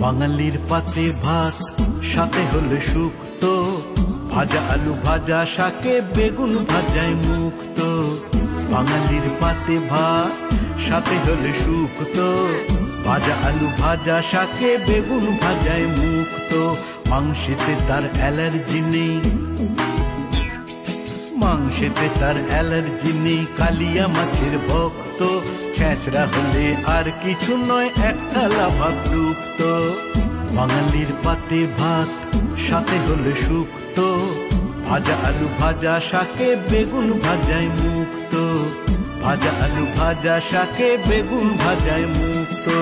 বাঙালির পাতে ভাত সাথে হলে শুক্তো, ভাজা আলু ভাজা শাকে বেগুন ভাজায় মুক্তো। বাঙালির পাতে ভাত সাথে হলে শুক্তো, ভাজা আলু ভাজা শাকে বেগুন ভাজায় মুক্তো। মাংসেতে তার অ্যালার্জি নেই, মাংসেতে তার অ্যালার্জি নেই, কালিয়া মাছের ভক্ত। ছেঁচড়া হলে আর কিছু নয়, এক থালা ভাত ডুবত। বাঙালির পাতে ভাত সাথে হলে শুক্তো, ভাজা আলু ভাজা শাকে বেগুন ভাজায় মুক্তো। ভাজা আলু ভাজা শাকে বেগুন ভাজায় মুক্তো।